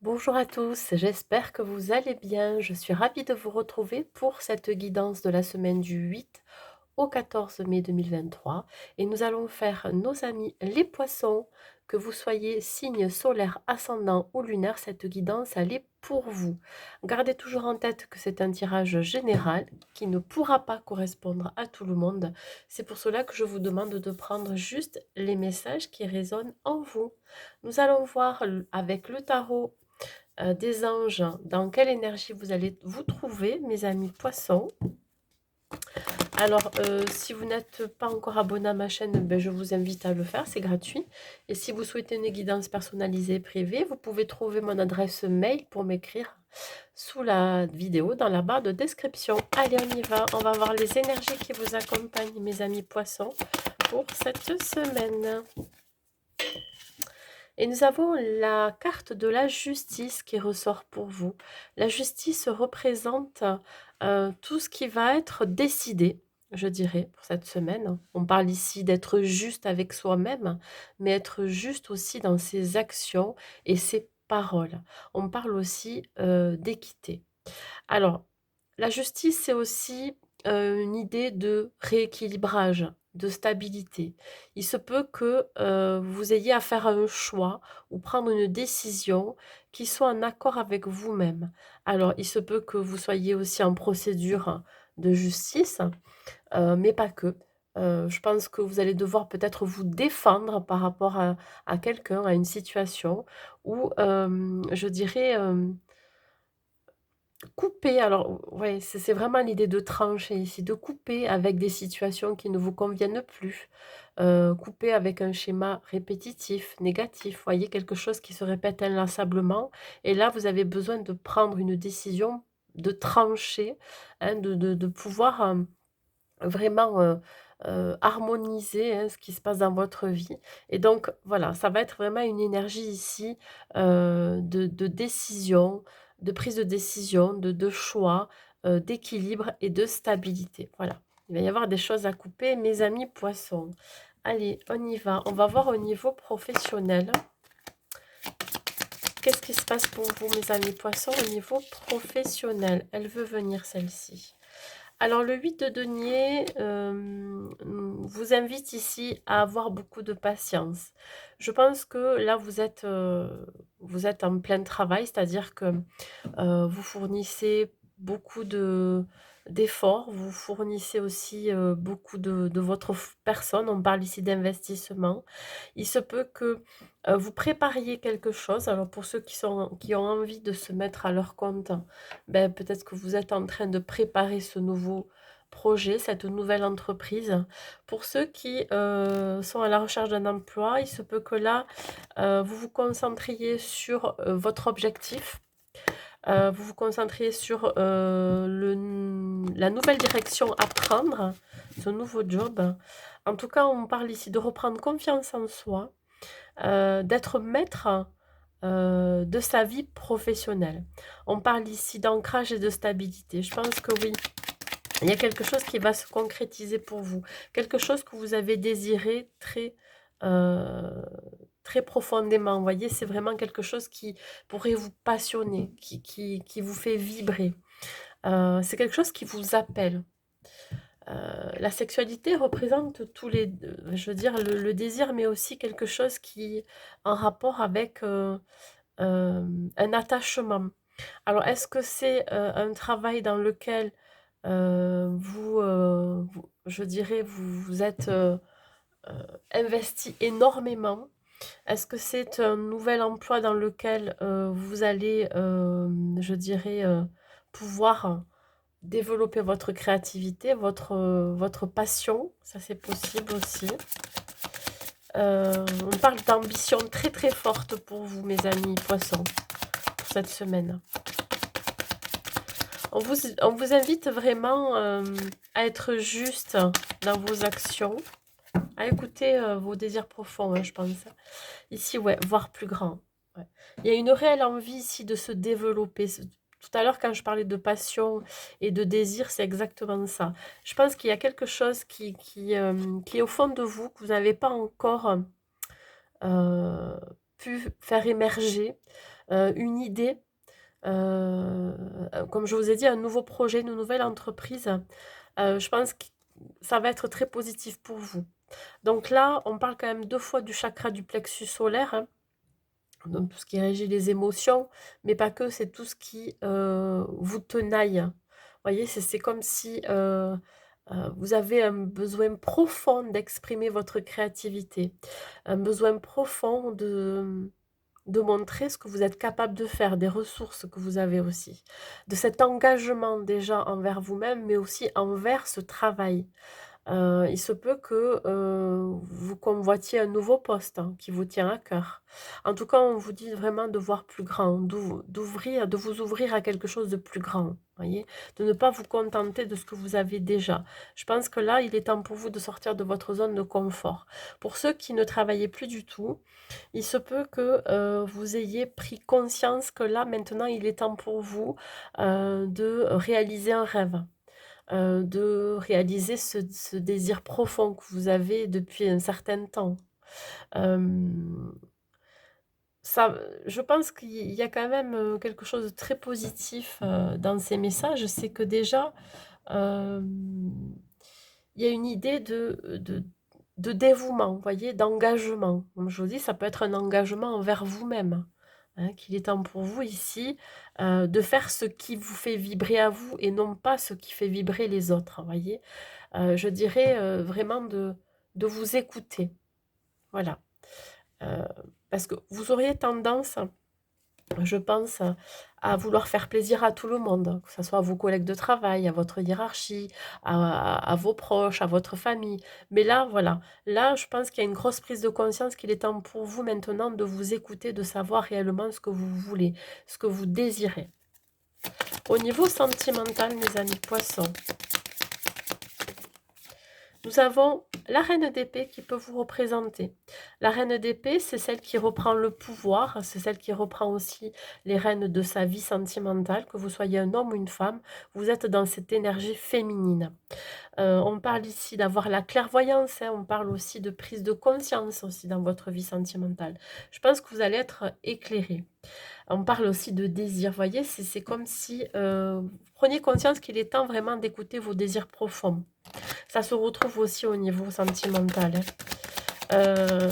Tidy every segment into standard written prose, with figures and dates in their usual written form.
Bonjour à tous, j'espère que vous allez bien. Je suis ravie de vous retrouver pour cette guidance de la semaine du 8 au 14 mai 2023 et nous allons faire nos amis les poissons, que vous soyez signe solaire, ascendant ou lunaire, cette guidance elle est pour vous. Gardez toujours en tête que c'est un tirage général qui ne pourra pas correspondre à tout le monde. C'est pour cela que je vous demande de prendre juste les messages qui résonnent en vous. Nous allons voir avec le tarot des anges, dans quelle énergie vous allez vous trouver, mes amis poissons. Alors, si vous n'êtes pas encore abonné à ma chaîne, ben, je vous invite à le faire, c'est gratuit. Et si vous souhaitez une guidance personnalisée privée, vous pouvez trouver mon adresse mail pour m'écrire sous la vidéo, dans la barre de description. Allez, on y va, on va voir les énergies qui vous accompagnent, mes amis poissons, pour cette semaine. Et nous avons la carte de la justice qui ressort pour vous. La justice représente tout ce qui va être décidé, je dirais, pour cette semaine. On parle ici d'être juste avec soi-même, mais être juste aussi dans ses actions et ses paroles. On parle aussi d'équité. Alors, la justice, c'est aussi une idée de rééquilibrage, de stabilité. Il se peut que vous ayez à faire un choix ou prendre une décision qui soit en accord avec vous-même. Alors, il se peut que vous soyez aussi en procédure de justice, mais pas que. Je pense que vous allez devoir peut-être vous défendre par rapport à quelqu'un, à une situation, ou je dirais couper, alors ouais, c'est vraiment l'idée de trancher ici, de couper avec des situations qui ne vous conviennent plus, couper avec un schéma répétitif, négatif, voyez? Quelque chose qui se répète inlassablement et là, vous avez besoin de prendre une décision, de trancher, hein, de pouvoir, vraiment, harmoniser, hein, ce qui se passe dans votre vie et donc voilà, ça va être vraiment une énergie ici, de décision, de prise de décision, de choix, d'équilibre et de stabilité. Voilà. Il va y avoir des choses à couper, mes amis poissons. Allez, on y va. On va voir au niveau professionnel. Qu'est-ce qui se passe pour vous, mes amis poissons, au niveau professionnel? Elle veut venir, celle-ci. Alors le 8 de denier vous invite ici à avoir beaucoup de patience. Je pense que là vous êtes en plein travail, c'est-à-dire que, vous fournissez beaucoup d'efforts, vous fournissez aussi, beaucoup de votre personne, on parle ici d'investissement. Il se peut que, vous prépariez quelque chose. Alors pour ceux qui ont envie de se mettre à leur compte, ben, peut-être que vous êtes en train de préparer ce nouveau projet, cette nouvelle entreprise. Pour ceux qui, sont à la recherche d'un emploi, il se peut que là, vous vous concentriez sur, votre objectif. Vous vous concentriez sur, la nouvelle direction à prendre, ce nouveau job. En tout cas, on parle ici de reprendre confiance en soi, d'être maître, de sa vie professionnelle. On parle ici d'ancrage et de stabilité. Je pense que oui, il y a quelque chose qui va se concrétiser pour vous. Quelque chose que vous avez désiré heu, très profondément. Vous voyez? C'est vraiment quelque chose qui pourrait vous passionner, qui vous fait vibrer. C'est quelque chose qui vous appelle. La sexualité représente tous les je veux dire le désir, mais aussi quelque chose qui en rapport avec, un attachement. Alors est-ce que c'est, un travail dans lequel, je dirais vous êtes, heu, investi énormément? Est-ce que c'est un nouvel emploi dans lequel, vous allez, je dirais, pouvoir développer votre créativité, votre passion? Ça, c'est possible aussi. On parle d'ambition très, très forte pour vous, mes amis poissons, pour cette semaine. On vous invite vraiment, à être juste dans vos actions, à écouter, vos désirs profonds, hein, je pense. Ici, ouais, voir plus grand. Ouais. Il y a une réelle envie ici de se développer. Tout à l'heure, quand je parlais de passion et de désir, c'est exactement ça. Je pense qu'il y a quelque chose qui est au fond de vous, que vous n'avez pas encore pu faire émerger une idée, comme je vous ai dit, un nouveau projet, une nouvelle entreprise. Je pense que ça va être très positif pour vous. Donc là, on parle quand même 2 fois du chakra du plexus solaire, hein, donc tout ce qui régit les émotions, mais pas que, c'est tout ce qui, vous tenaille. Vous voyez, c'est comme si, vous avez un besoin profond d'exprimer votre créativité, un besoin profond de montrer ce que vous êtes capable de faire, des ressources que vous avez aussi, de cet engagement déjà envers vous-même, mais aussi envers ce travail. Il se peut que, vous convoitiez un nouveau poste, hein, qui vous tient à cœur. En tout cas, on vous dit vraiment de voir plus grand, d'ouvrir, de vous ouvrir à quelque chose de plus grand, voyez? De ne pas vous contenter de ce que vous avez déjà. Je pense que là, il est temps pour vous de sortir de votre zone de confort. Pour ceux qui ne travaillaient plus du tout, il se peut que, vous ayez pris conscience que là, maintenant, il est temps pour vous, de réaliser un rêve, de réaliser ce désir profond que vous avez depuis un certain temps. Hem, ça je pense qu'il y a quand même, quelque chose de très positif, dans ces messages. C'est que déjà, hem, il y a une idée de dévouement, vous voyez? D'engagement. Comme je vous dis, ça peut être un engagement envers vous-même, hein, qu'il est temps pour vous ici, de faire ce qui vous fait vibrer à vous et non pas ce qui fait vibrer les autres, vous voyez? Je dirais, vraiment de vous écouter, voilà. Heu, Parce que vous auriez tendance, je pense, à vouloir faire plaisir à tout le monde, que ça soit à vos collègues de travail, à votre hiérarchie, à vos proches, à votre famille. Mais là, voilà, là, je pense qu'il y a une grosse prise de conscience qu'il est temps pour vous maintenant de vous écouter, de savoir réellement ce que vous voulez, ce que vous désirez. Au niveau sentimental, mes amis poissons, nous avons la reine d'épée qui peut vous représenter. La reine d'épée, c'est celle qui reprend le pouvoir, c'est celle qui reprend aussi les rênes de sa vie sentimentale, que vous soyez un homme ou une femme, vous êtes dans cette énergie féminine. On parle ici d'avoir la clairvoyance, hein, on parle aussi de prise de conscience aussi dans votre vie sentimentale. Je pense que vous allez être éclairé. On parle aussi de désir, vous voyez, c'est comme si vous preniez conscience qu'il est temps vraiment d'écouter vos désirs profonds. Ça se retrouve aussi au niveau sentimental, hein. Heu,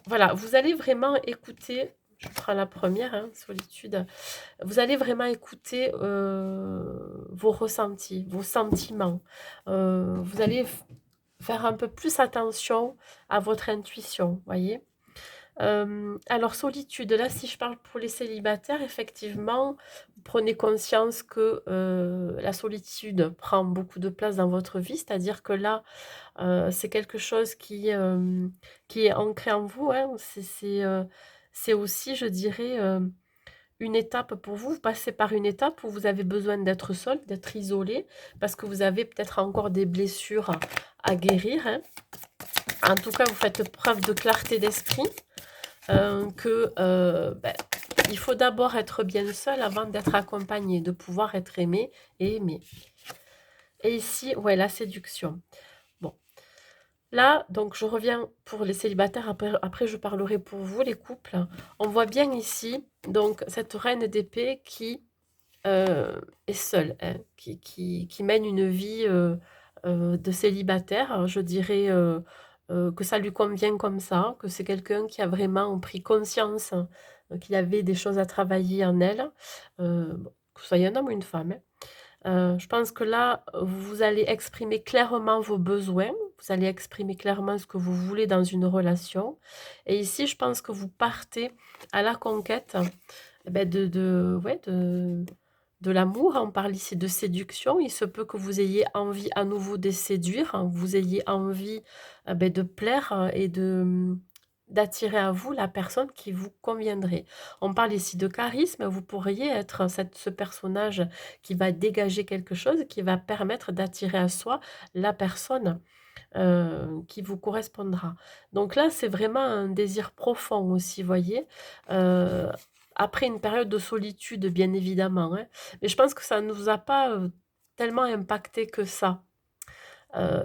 voilà, vous allez vraiment écouter, je prends la première, hein, solitude. Vous allez vraiment écouter, vos ressentis, vos sentiments. Vous allez faire un peu plus attention à votre intuition, voyez? Alors solitude, là, si je parle pour les célibataires, effectivement, vous prenez conscience que, la solitude prend beaucoup de place dans votre vie. C'est-à-dire que là, c'est quelque chose qui est ancré en vous, hein. C'est aussi, je dirais, une étape pour vous. Vous passez par une étape où vous avez besoin d'être seul, d'être isolé, parce que vous avez peut-être encore des blessures à guérir, hein. En tout cas, vous faites preuve de clarté d'esprit, il faut d'abord être bien seul avant d'être accompagné, de pouvoir être aimé et aimé. Et ici, ouais, la séduction. Bon, là, donc je reviens pour les célibataires, après je parlerai pour vous, les couples. On voit bien ici, donc cette reine d'épée qui est seule, hein, qui mène une vie, de célibataire. Alors, je dirais, que ça lui convient comme ça, que c'est quelqu'un qui a vraiment pris conscience, qu'il avait des choses à travailler en elle. Bon, que ce soit un homme ou une femme, hein. Je pense que là, vous allez exprimer clairement vos besoins, vous allez exprimer clairement ce que vous voulez dans une relation et ici, je pense que vous partez à la conquête, ouais, de l'amour. On parle ici de séduction. Il se peut que vous ayez envie à nouveau de séduire, hein, vous ayez envie, de plaire, et d'attirer à vous la personne qui vous conviendrait. On parle ici de charisme, vous pourriez être ce personnage qui va dégager quelque chose, qui va permettre d'attirer à soi la personne, qui vous correspondra. Donc là, c'est vraiment un désir profond aussi, voyez? Heu, Après une période de solitude, bien évidemment, hein, mais je pense que ça ne nous a pas, tellement impacté que ça.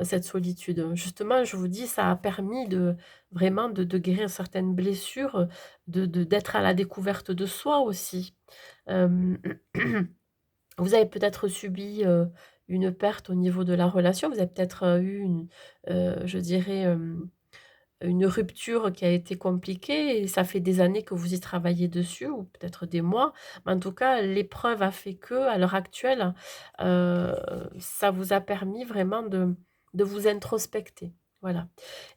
cette solitude. Justement, je vous dis, ça a permis de vraiment de guérir certaines blessures, d'être à la découverte de soi aussi. Hem, vous avez peut-être subi, une perte au niveau de la relation, vous avez peut-être, eu une, je dirais, une rupture qui a été compliquée et ça fait des années que vous y travaillez dessus ou peut-être des mois. Mais en tout cas, l'épreuve a fait que, à l'heure actuelle, heu, ça vous a permis vraiment de vous introspecter. Voilà.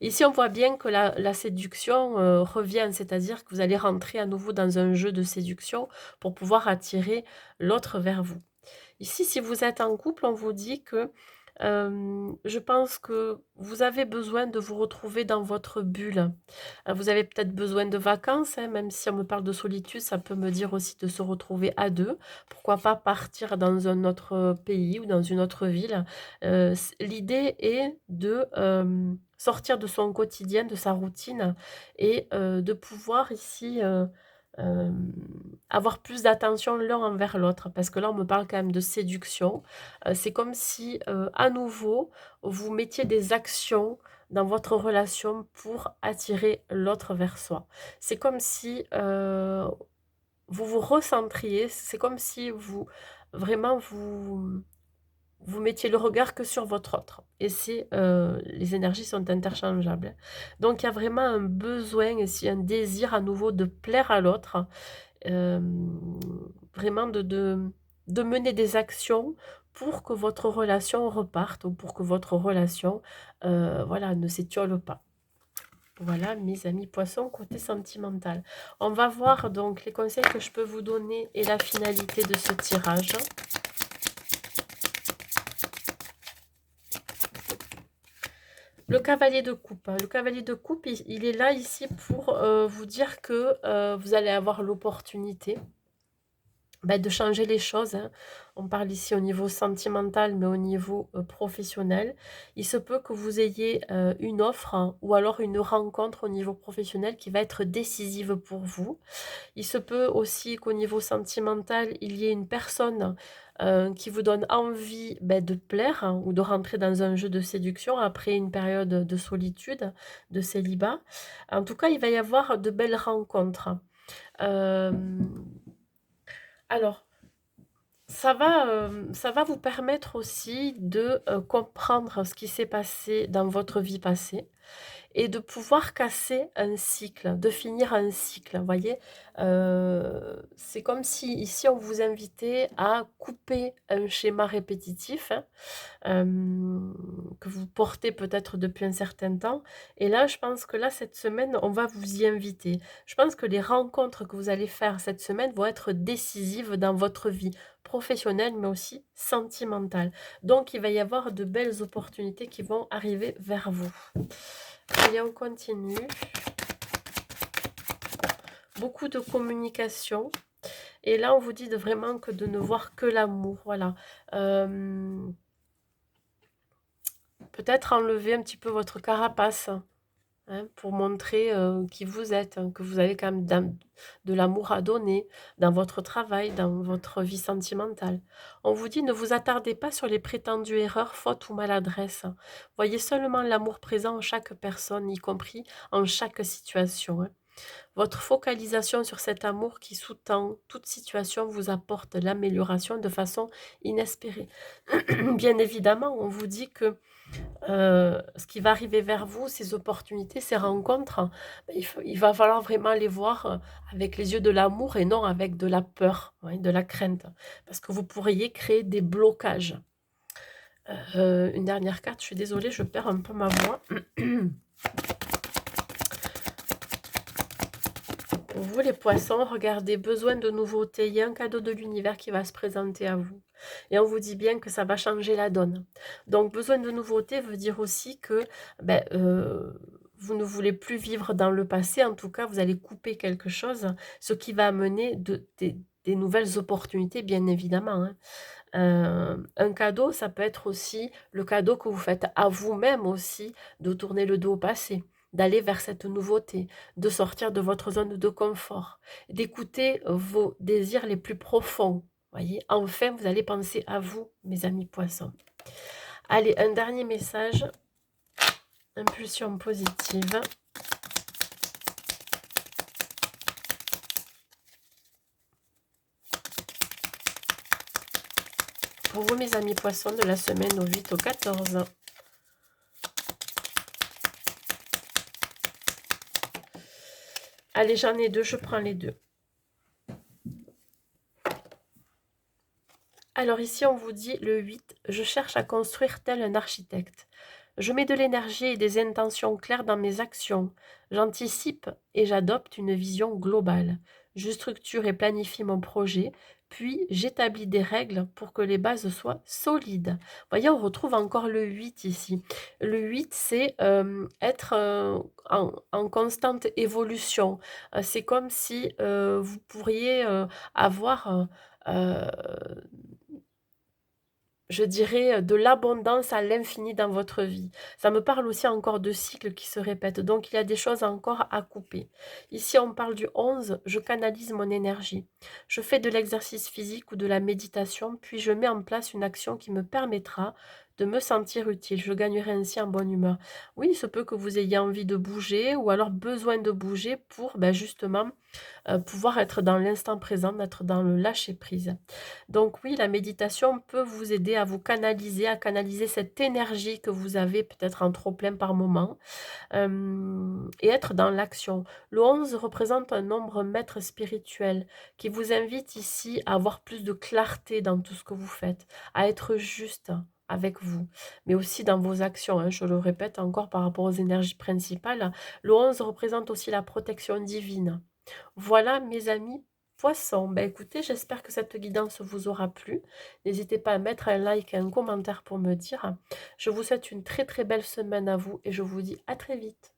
Ici, on voit bien que la séduction, revient, c'est-à-dire que vous allez rentrer à nouveau dans un jeu de séduction pour pouvoir attirer l'autre vers vous. Ici, si vous êtes en couple, on vous dit que, je pense que vous avez besoin de vous retrouver dans votre bulle. Vous avez peut-être besoin de vacances, hein, même si on me parle de solitude, ça peut me dire aussi de se retrouver à 2. Pourquoi pas partir dans un autre pays ou dans une autre ville? L'idée est de, sortir de son quotidien, de sa routine et de pouvoir ici, hem, avoir plus d'attention l'un envers l'autre. Parce que là, on me parle quand même de séduction. C'est comme si, à nouveau, vous mettiez des actions dans votre relation pour attirer l'autre vers soi. C'est comme si, vous vous recentriez, c'est comme si vous vraiment vous mettiez le regard que sur votre autre et c'est, les énergies sont interchangeables. Donc il y a vraiment un besoin ici, un désir à nouveau de plaire à l'autre, hem, vraiment de mener des actions pour que votre relation reparte ou pour que votre relation, voilà, ne s'étiole pas. Voilà mes amis poissons côté sentimental. On va voir donc les conseils que je peux vous donner et la finalité de ce tirage. Le cavalier de coupe, hein. Le cavalier de coupe, il est là ici pour vous dire que vous allez avoir l'opportunité de changer les choses, hein. On parle ici au niveau sentimental, mais au niveau professionnel. Il se peut que vous ayez une offre hein, ou alors une rencontre au niveau professionnel qui va être décisive pour vous. Il se peut aussi qu'au niveau sentimental, il y ait une personne qui vous donne envie de plaire hein, ou de rentrer dans un jeu de séduction après une période de solitude, de célibat. En tout cas, il va y avoir de belles rencontres. Euh, alors, ça va vous permettre aussi de comprendre ce qui s'est passé dans votre vie passée et de pouvoir casser un cycle, de finir un cycle, vous voyez? C'est comme si ici on vous invitait à couper un schéma répétitif, hein, que vous portez peut-être depuis un certain temps et là, je pense que là, cette semaine, on va vous y inviter. Je pense que les rencontres que vous allez faire cette semaine vont être décisives dans votre vie professionnelle, mais aussi sentimentale. Donc il va y avoir de belles opportunités qui vont arriver vers vous. Allez, on continue. Beaucoup de communication. Et là, on vous dit de vraiment que de ne voir que l'amour. Voilà. Peut-être enlever un petit peu votre carapace hein, pour montrer qui vous êtes, hein, que vous avez quand même de l'amour à donner dans votre travail, dans votre vie sentimentale. On vous dit ne vous attardez pas sur les prétendues erreurs, fautes ou maladresses. Voyez seulement l'amour présent en chaque personne, y compris en chaque situation. Hein. Votre focalisation sur cet amour qui sous-tend toute situation vous apporte l'amélioration de façon inespérée. Bien évidemment, on vous dit que ce qui va arriver vers vous, ces opportunités, ces rencontres, il va falloir vraiment les voir avec les yeux de l'amour et non avec de la peur, ouais, de la crainte. Parce que vous pourriez créer des blocages. Une dernière carte, je suis désolée, je perds un peu ma voix. Pour vous, les poissons, regardez, besoin de nouveautés. Il y a un cadeau de l'univers qui va se présenter à vous. Et on vous dit bien que ça va changer la donne. Donc, besoin de nouveautés veut dire aussi que vous ne voulez plus vivre dans le passé. En tout cas, vous allez couper quelque chose, ce qui va amener des nouvelles opportunités, bien évidemment. Hein. Un cadeau, ça peut être aussi le cadeau que vous faites à vous-même aussi, de tourner le dos au passé, d'aller vers cette nouveauté, de sortir de votre zone de confort, d'écouter vos désirs les plus profonds. Voyez, enfin, vous allez penser à vous, mes amis poissons. Allez, un dernier message. Impulsion positive. Pour vous, mes amis poissons, de la semaine au 8 au 14. Allez, j'en ai deux, je prends les deux. Alors ici, on vous dit le 8, je cherche à construire tel un architecte. Je mets de l'énergie et des intentions claires dans mes actions. J'anticipe et j'adopte une vision globale. Je structure et planifie mon projet, puis j'établis des règles pour que les bases soient solides. Voyez, on retrouve encore le 8 ici. Le 8, c'est être en constante évolution. C'est comme si vous pourriez avoir... euh, je dirais, de l'abondance à l'infini dans votre vie. Ça me parle aussi encore de cycles qui se répètent, donc il y a des choses encore à couper. Ici, on parle du 11, je canalise mon énergie. Je fais de l'exercice physique ou de la méditation, puis je mets en place une action qui me permettra de me sentir utile. Je gagnerai ainsi en bonne humeur. Oui, il se peut que vous ayez envie de bouger ou alors besoin de bouger pour justement pouvoir être dans l'instant présent, d'être dans le lâcher-prise. Donc oui, la méditation peut vous aider à canaliser cette énergie que vous avez peut-être en trop plein par moment, et être dans l'action. Le 11 représente un nombre maître spirituel qui vous invite ici à avoir plus de clarté dans tout ce que vous faites, à être juste avec vous, mais aussi dans vos actions, hein, je le répète encore par rapport aux énergies principales. Le 11 représente aussi la protection divine. Voilà mes amis poissons. Ben écoutez, j'espère que cette guidance vous aura plu. N'hésitez pas à mettre un like et un commentaire pour me dire. Je vous souhaite une très très belle semaine à vous et je vous dis à très vite.